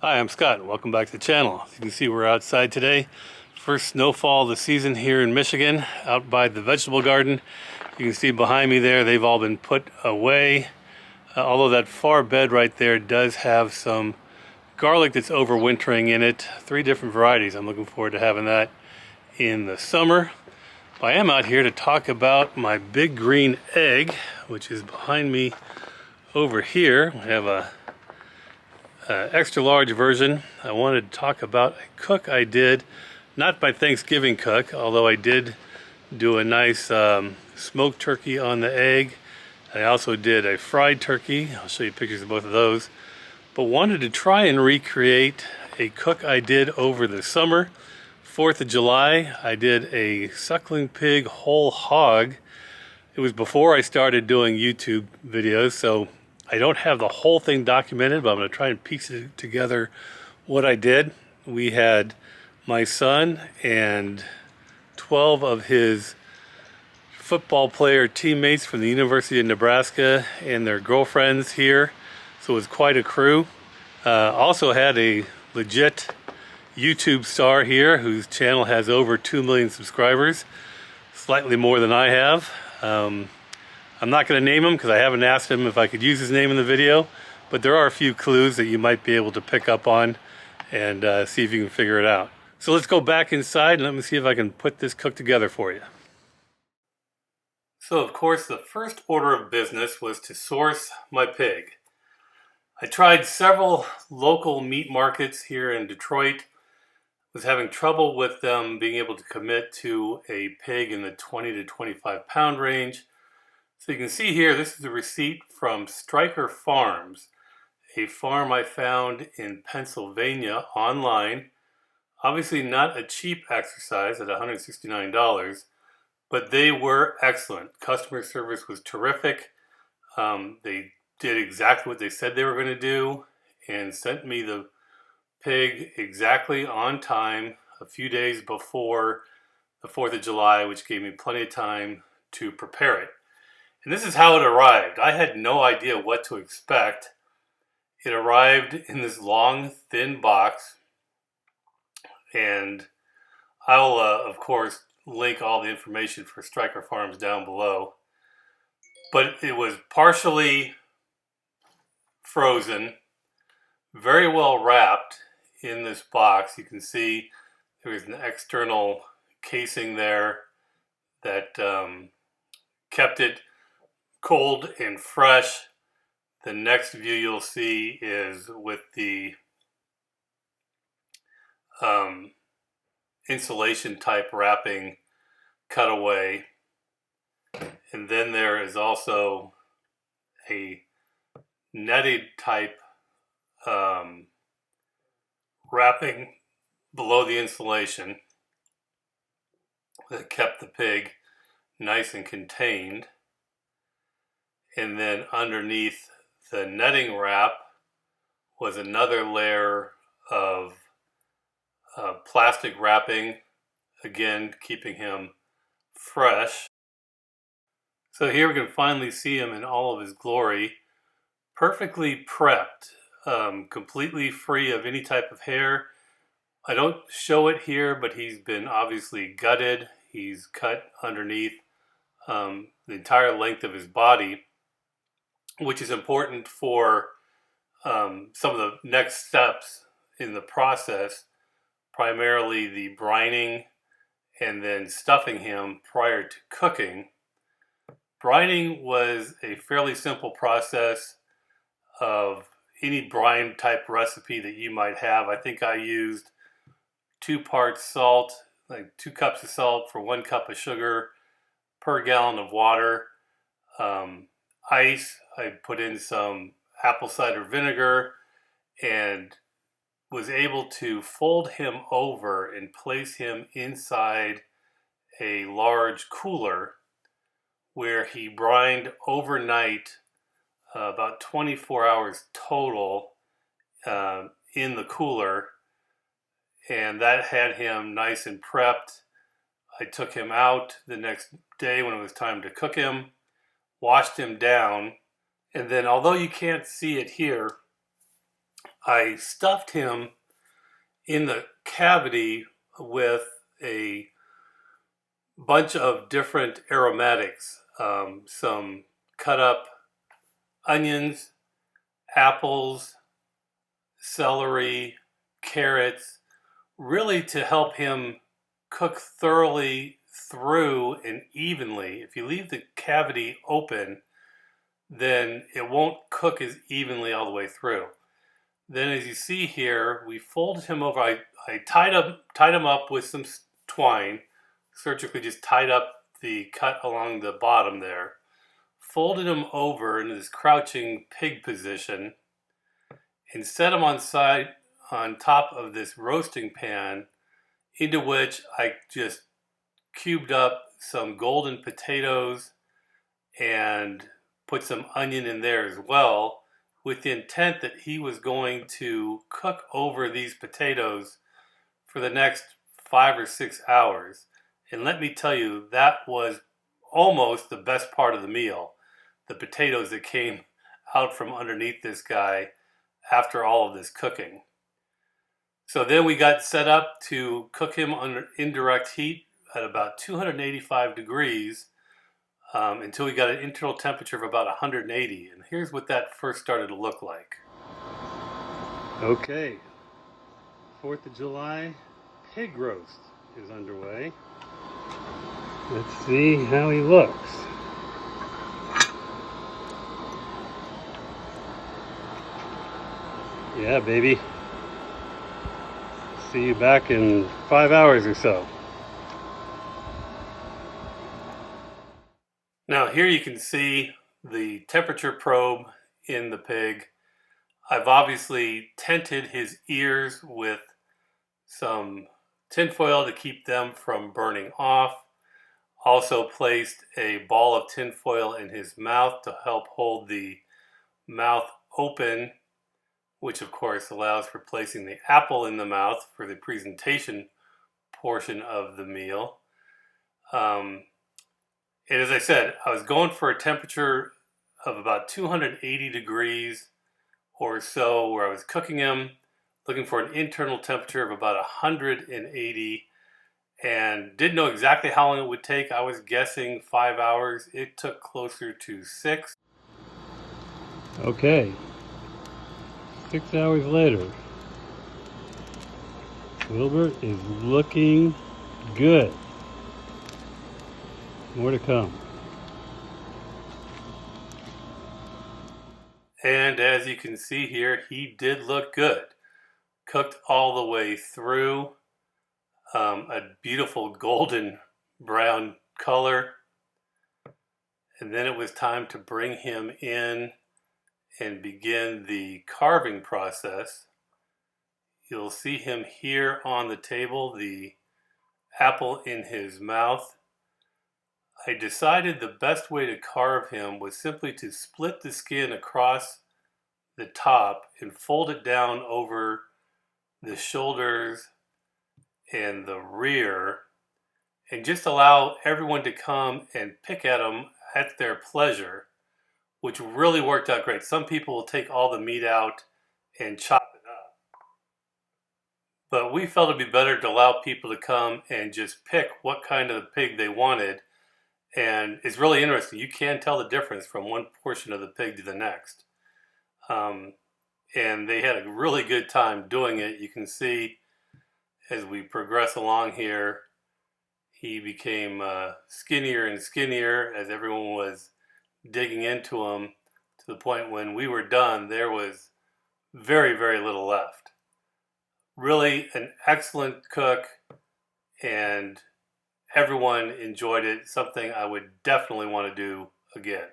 Hi, I'm Scott and welcome back to the channel. As you can see, we're outside today. First snowfall of the season here in Michigan, out by the vegetable garden. You can see behind me there, they've all been put away. Although that far bed right there does have some garlic that's overwintering in it. 3 different varieties. I'm looking forward to having that in the summer. But I am out here to talk about my big green egg, which is behind me over here. I have a extra large version. I wanted to talk about a cook I did, not my Thanksgiving cook, although I did do a nice smoked turkey on the egg. I also did a fried turkey. I'll show you pictures of both of those. But wanted to try and recreate a cook I did over the summer. 4th of July, I did a suckling pig whole hog. It was before I started doing YouTube videos, so I don't have the whole thing documented, but I'm going to try and piece it together what I did. We had my son and 12 of his football player teammates from the University of Nebraska and their girlfriends here, so it was quite a crew. Also had a legit YouTube star here whose channel has over 2 million subscribers, slightly more than I have. I'm not going to name him because I haven't asked him if I could use his name in the video, but there are a few clues that you might be able to pick up on and see if you can figure it out. So let's go back inside and let me see if I can put this cook together for you. So of course the first order of business was to source my pig. I tried several local meat markets here in Detroit. Was having trouble with them being able to commit to a pig in the 20 to 25 pound range. So you can see here, this is a receipt from Stryker Farms, a farm I found in Pennsylvania online. Obviously not a cheap exercise at $169, but they were excellent. Customer service was terrific. They did exactly what they said they were going to do and sent me the pig exactly on time a few days before the 4th of July, which gave me plenty of time to prepare it. And this is how it arrived. I had no idea what to expect. It arrived in this long, thin box, and I'll, of course, link all the information for Stryker Farms down below. But it was partially frozen, very well wrapped in this box. You can see there was an external casing there that kept it cold and fresh. The next view you'll see is with the insulation type wrapping cutaway. And then there is also a netted type wrapping below the insulation that kept the pig nice and contained. And then underneath the netting wrap was another layer of plastic wrapping, again keeping him fresh. So here we can finally see him in all of his glory, perfectly prepped, completely free of any type of hair. I don't show it here, but he's been obviously gutted. He's cut underneath the entire length of his body, which is important for some of the next steps in the process, primarily the brining and then stuffing him prior to cooking. Brining was a fairly simple process of any brine type recipe that you might have. I think I used 2 parts salt, like 2 cups of salt for 1 cup of sugar per gallon of water. Ice, I put in some apple cider vinegar and was able to fold him over and place him inside a large cooler where he brined overnight, about 24 hours total in the cooler, and that had him nice and prepped. I took him out the next day when it was time to cook him, washed him down, and then although you can't see it here, I stuffed him in the cavity with a bunch of different aromatics, some cut up onions, apples, celery, carrots, really to help him cook thoroughly through and evenly. If you leave the cavity open, then it won't cook as evenly all the way through. Then as you see here, we folded him over. I tied him up with some twine, surgically just tied up the cut along the bottom there, folded him over into this crouching pig position, and set him on top of this roasting pan, into which I just cubed up some golden potatoes and put some onion in there as well, with the intent that he was going to cook over these potatoes for the next 5 or 6 hours. And let me tell you, that was almost the best part of the meal. The potatoes that came out from underneath this guy after all of this cooking. So then we got set up to cook him under indirect heat at about 285 degrees until we got an internal temperature of about 180. And here's what that first started to look like. Okay, 4th of July pig roast is underway. Let's see how he looks. Yeah, baby. See you back in 5 hours or so. Now here you can see the temperature probe in the pig. I've obviously tented his ears with some tinfoil to keep them from burning off. Also placed a ball of tinfoil in his mouth to help hold the mouth open, which of course allows for placing the apple in the mouth for the presentation portion of the meal. And as I said, I was going for a temperature of about 280 degrees or so where I was cooking him, looking for an internal temperature of about 180, and didn't know exactly how long it would take. I was guessing 5 hours. It took closer to 6. Okay, 6 hours later, Wilbur is looking good. More to come. And as you can see here, he did look good. Cooked all the way through. A beautiful golden brown color. And then it was time to bring him in and begin the carving process. You'll see him here on the table, the apple in his mouth. I decided the best way to carve him was simply to split the skin across the top and fold it down over the shoulders and the rear, and just allow everyone to come and pick at him at their pleasure, which really worked out great. Some people will take all the meat out and chop it up, but we felt it'd be better to allow people to come and just pick what kind of pig they wanted. And it's really interesting. You can tell the difference from one portion of the pig to the next. And they had a really good time doing it. You can see as we progress along here, he became skinnier and skinnier as everyone was digging into him, to the point when we were done, there was very, very little left. Really an excellent cook, and everyone enjoyed it. Something I would definitely want to do again.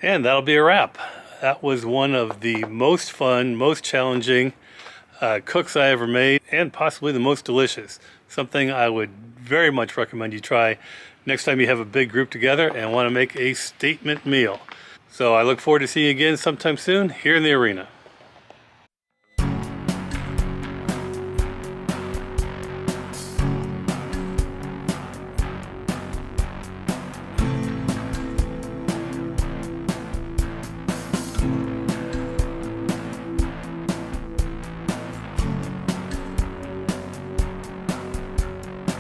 And that'll be a wrap. That was one of the most fun, most challenging cooks I ever made, and possibly the most delicious. Something I would very much recommend you try next time you have a big group together and want to make a statement meal. So I look forward to seeing you again sometime soon here in the arena.